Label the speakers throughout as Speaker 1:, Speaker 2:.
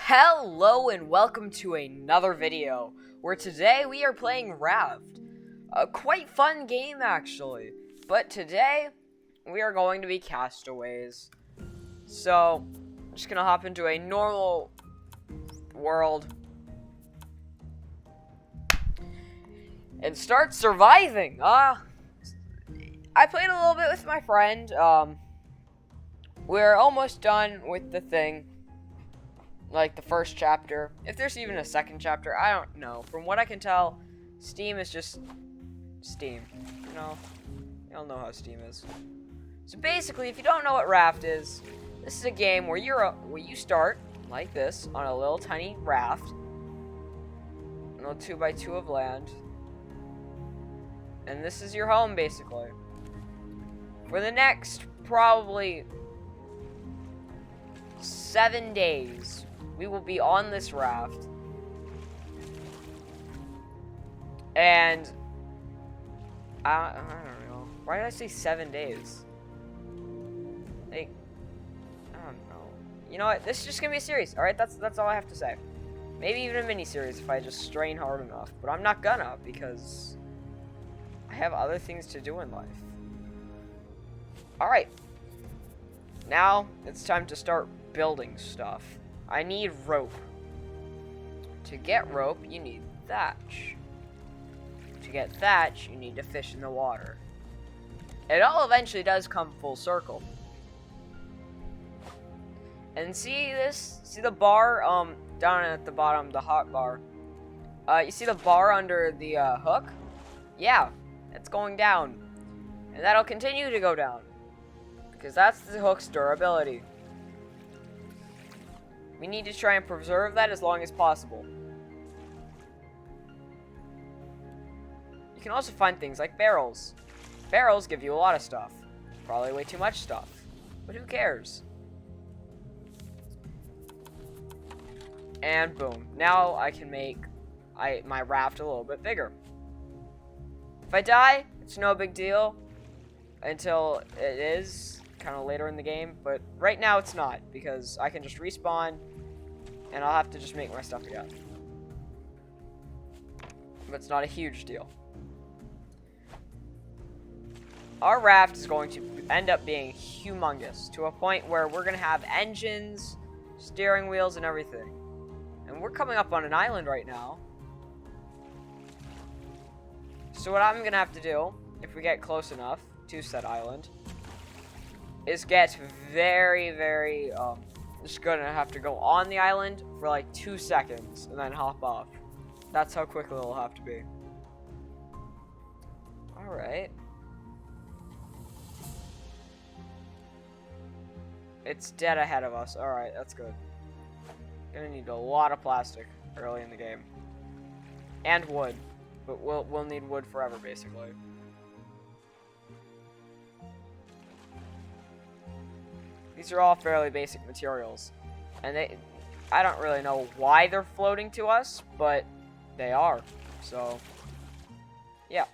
Speaker 1: Hello and welcome to another video, where today we are playing Raft. A quite fun game actually, but today we are going to be castaways. So, I'm just gonna hop into a normal world and start surviving. I played a little bit with my friend. We're almost done with the thing. Like the first chapter. If there's even a second chapter, I don't know. From what I can tell, Steam is just Steam. You all know how Steam is. So basically, if you don't know what Raft is, this is a game where you start like this on a little tiny raft, a little 2x2 of land, and this is your home basically. For the next probably 7 days, we will be on this raft, and I don't know. Why did I say 7 days? Like, I don't know. You know what? This is just gonna be a series. All right, that's all I have to say. Maybe even a mini series if I just strain hard enough. But I'm not gonna, because I have other things to do in life. All right. Now it's time to start building stuff. I need rope. To get rope, you need thatch. To get thatch, you need to fish in the water. It all eventually does come full circle. And see this? See the bar down at the bottom, the hot bar? You see the bar under the hook? Yeah, it's going down. And that'll continue to go down, because that's the hook's durability. We need to try and preserve that as long as possible. You can also find things like barrels. Barrels give you a lot of stuff. Probably way too much stuff. But who cares? And boom. Now I can make my raft a little bit bigger. If I die, it's no big deal until it is kind of later in the game, but right now it's not, because I can just respawn and I'll have to just make my stuff again. But it's not a huge deal. Our raft is going to end up being humongous, to a point where we're going to have engines, steering wheels, and everything. And we're coming up on an island right now. So what I'm going to have to do, if we get close enough to said island, is get very, just gonna have to go on the island for like 2 seconds and then hop off. That's how quickly it'll have to be. Alright. It's dead ahead of us. Alright, that's good. Gonna need a lot of plastic early in the game. And wood. But we'll need wood forever, basically. These are all fairly basic materials, and I don't really know why they're floating to us, but they are, so, yeah.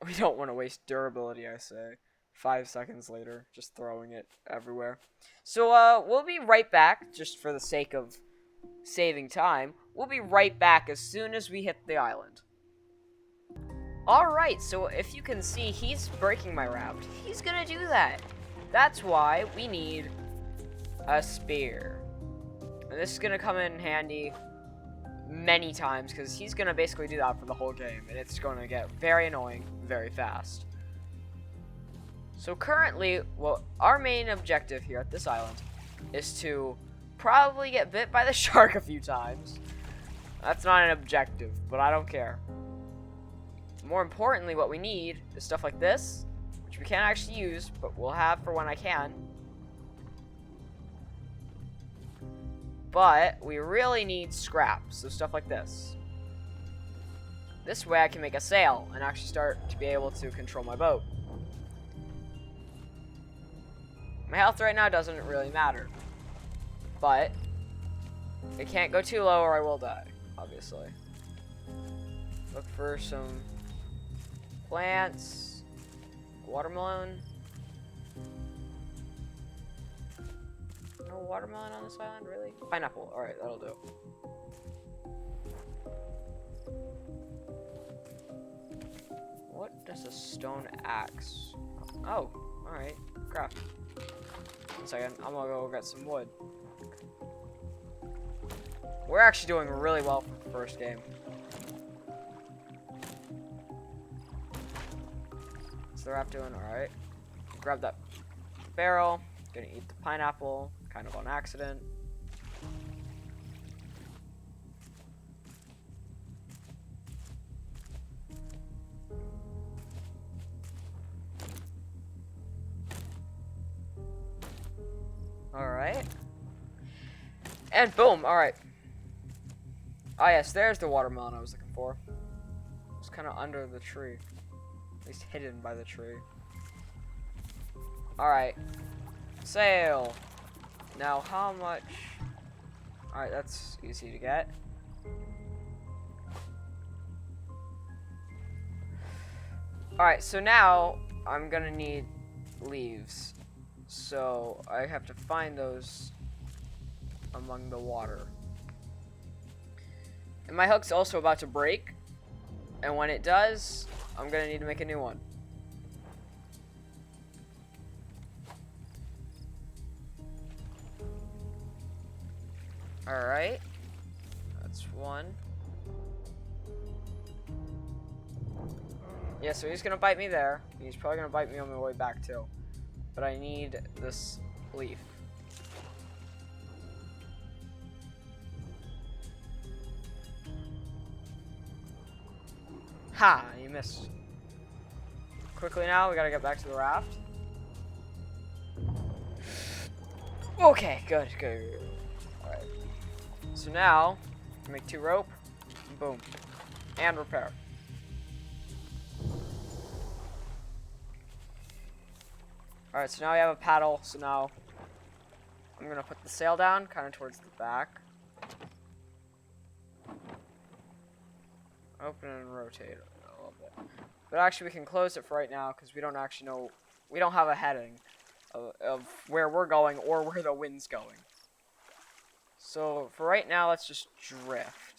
Speaker 1: We don't want to waste durability, I say. 5 seconds later, just throwing it everywhere. So, we'll be right back, just for the sake of saving time. We'll be right back as soon as we hit the island. Alright, so if you can see, he's breaking my raft. He's gonna do that. That's why we need a spear. And this is gonna come in handy many times, because he's gonna basically do that for the whole game, and it's gonna get very annoying very fast. So currently, well, our main objective here at this island is to probably get bit by the shark a few times. That's not an objective, but I don't care. More importantly, what we need is stuff like this, which we can't actually use, but we'll have for when I can. But we really need scrap, so stuff like this. This way I can make a sail and actually start to be able to control my boat. My health right now doesn't really matter, but it can't go too low or I will die, obviously. Look for some plants, watermelon, No watermelon on this island, really? Pineapple. Alright, that'll do. What does a stone axe? Oh, alright. Craft. 1 second. I'm gonna go get some wood. We're actually doing really well for the first game. What's the Raft doing? Alright. Grab that barrel. Gonna eat the pineapple. Kind of on accident. Alright. And boom, alright. Ah yes, there's the watermelon I was looking for. It's kind of under the tree. At least hidden by the tree. Alright. Sail. Now how much? Alright, that's easy to get. Alright, so now I'm gonna need leaves. So I have to find those among the water. And my hook's also about to break. And when it does, I'm gonna need to make a new one. Alright. That's one. Yeah, so he's gonna bite me there. He's probably gonna bite me on my way back too. But I need this leaf. Ha! You missed. Quickly now, we gotta get back to the raft. Okay, good. Alright. So now, make 2 rope. Boom. And repair. Alright, so now we have a paddle. So now, I'm gonna put the sail down, kind of towards the back. Open and rotate a little bit. But actually, we can close it for right now, because we don't actually know, we don't have a heading of where we're going or where the wind's going. So, for right now, let's just drift.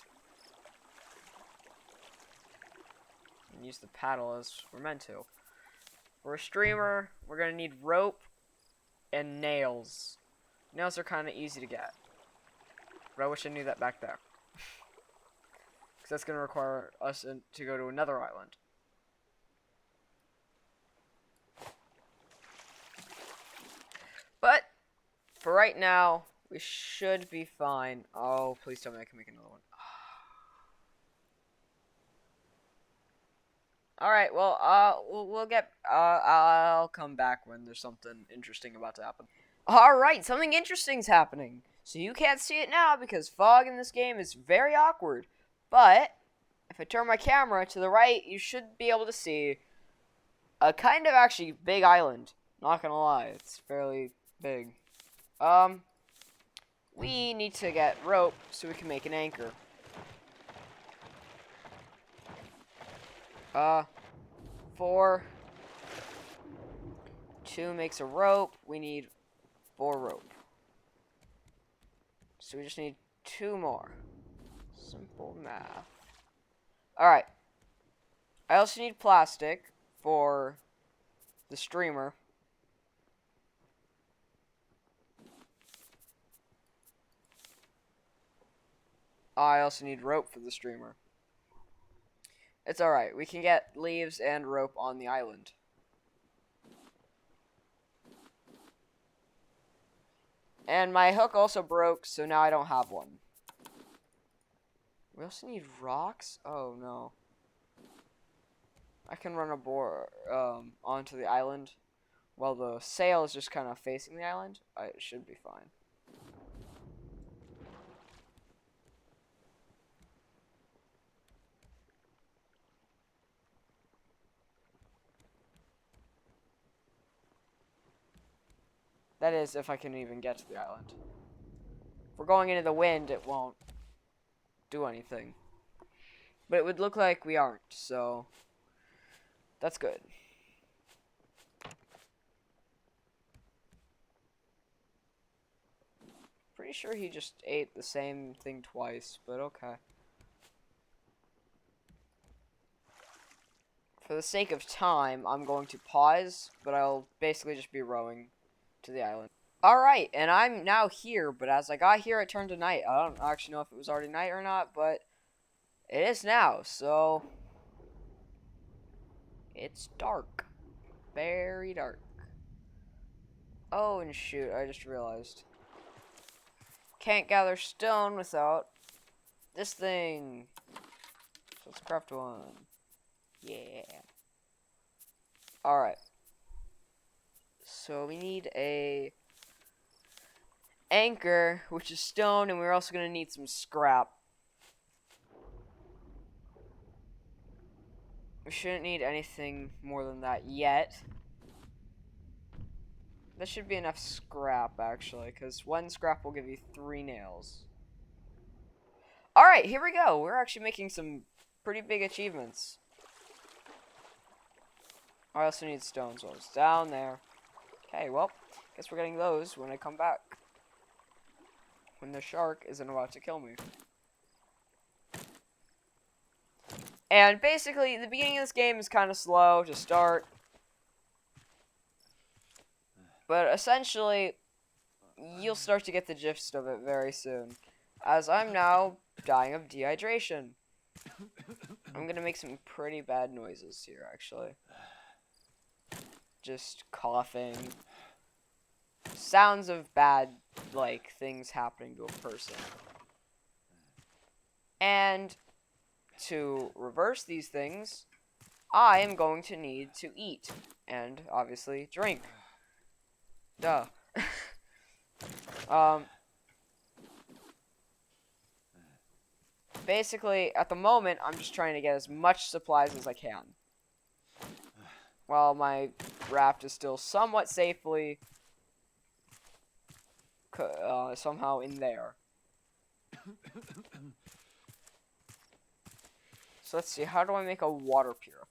Speaker 1: And use the paddle as we're meant to. For a streamer, we're going to need rope and nails. Nails are kind of easy to get. But I wish I knew that back there. Because that's going to require us to go to another island. But, for right now, we should be fine. Oh, please tell me I can make another one. Alright, well, we'll get, I'll come back when there's something interesting about to happen. Alright, something interesting's happening. So you can't see it now because fog in this game is very awkward. But, if I turn my camera to the right, you should be able to see a kind of actually big island. Not gonna lie, it's fairly big. We need to get rope so we can make an anchor. 4. 2 makes a rope. We need 4 rope. So we just need 2 more. Simple math. Alright. I also need plastic for the streamer. I also need rope for the streamer. It's alright. We can get leaves and rope on the island. And my hook also broke, so now I don't have one. We also need rocks? Oh, no. I can run a board onto the island while the sail is just kind of facing the island. It should be fine. That is, if I can even get to the island. If we're going into the wind, it won't do anything. But it would look like we aren't, so that's good. pretty sure he just ate the same thing twice, but okay. For the sake of time, I'm going to pause, but I'll basically just be rowing to the island. Alright, and I'm now here, but as I got here, it turned to night. I don't actually know if it was already night or not, but it is now, so it's dark. Very dark. Oh, and shoot, I just realized. Can't gather stone without this thing. So let's craft one. Yeah. Alright. So we need a anchor, which is stone, and we're also going to need some scrap. We shouldn't need anything more than that yet. That should be enough scrap, actually, because one scrap will give you 3 nails. Alright, here we go. We're actually making some pretty big achievements. I also need stone, so it's down there. Okay, well, guess we're getting those when I come back. When the shark isn't about to kill me. And basically, the beginning of this game is kind of slow to start. But essentially, you'll start to get the gist of it very soon. As I'm now dying of dehydration. I'm gonna make some pretty bad noises here, actually. Just coughing. Sounds of bad, like, things happening to a person. And to reverse these things, I am going to need to eat. And, obviously, drink. Duh. Basically, at the moment, I'm just trying to get as much supplies as I can. While my raft is still somewhat safely somehow in there. So let's see, how do I make a water purifier?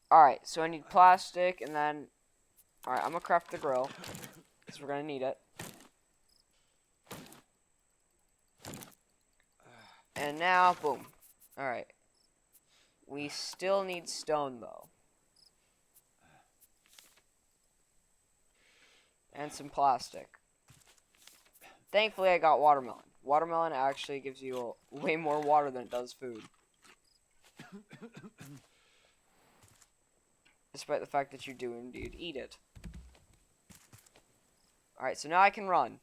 Speaker 1: Alright, so I need plastic, and then... Alright, I'm gonna craft the grill, because we're gonna need it. And now, boom. Alright. We still need stone, though. And some plastic. Thankfully, I got watermelon. Watermelon actually gives you way more water than it does food. Despite the fact that you do indeed eat it. Alright, so now I can run.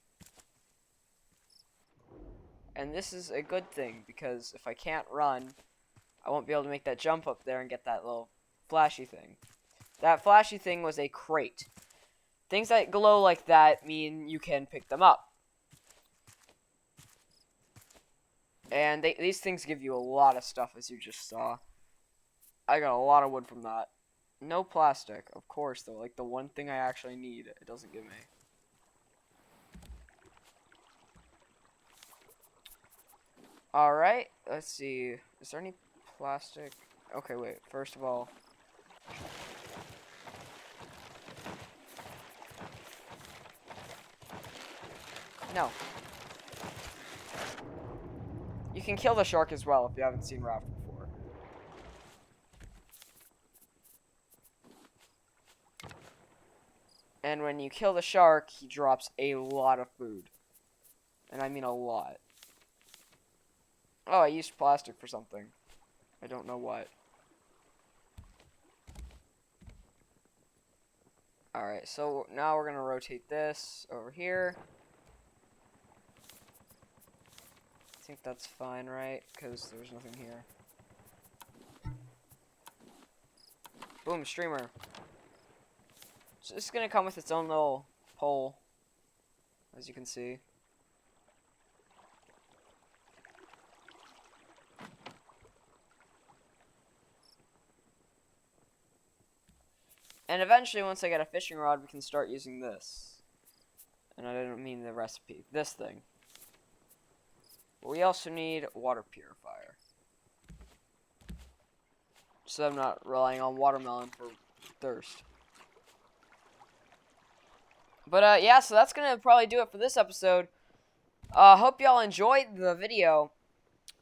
Speaker 1: And this is a good thing, because if I can't run, I won't be able to make that jump up there and get that little flashy thing. That flashy thing was a crate. Things that glow like that mean you can pick them up. And these things give you a lot of stuff, as you just saw. I got a lot of wood from that. No plastic, of course, though. Like, the one thing I actually need, it doesn't give me. Alright, let's see. Is there any plastic? Okay, wait. First of all... No. You can kill the shark as well if you haven't seen Raft before. And when you kill the shark, he drops a lot of food. And I mean a lot. Oh, I used plastic for something. I don't know what. Alright, so now we're going to rotate this over here. I think that's fine, right? Because there's nothing here. Boom, streamer. So this is going to come with its own little pole, as you can see. And eventually, once I get a fishing rod, we can start using this. And I didn't mean the recipe. This thing. But we also need a water purifier. So I'm not relying on watermelon for thirst. But yeah, so that's gonna probably do it for this episode. Hope y'all enjoyed the video.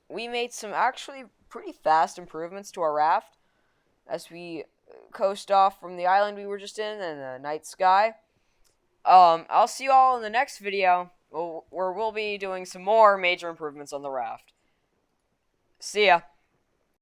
Speaker 1: We made some actually pretty fast improvements to our raft as we coast off from the island we were just in and the night sky. I'll see you all in the next video where we'll be doing some more major improvements on the raft. See ya.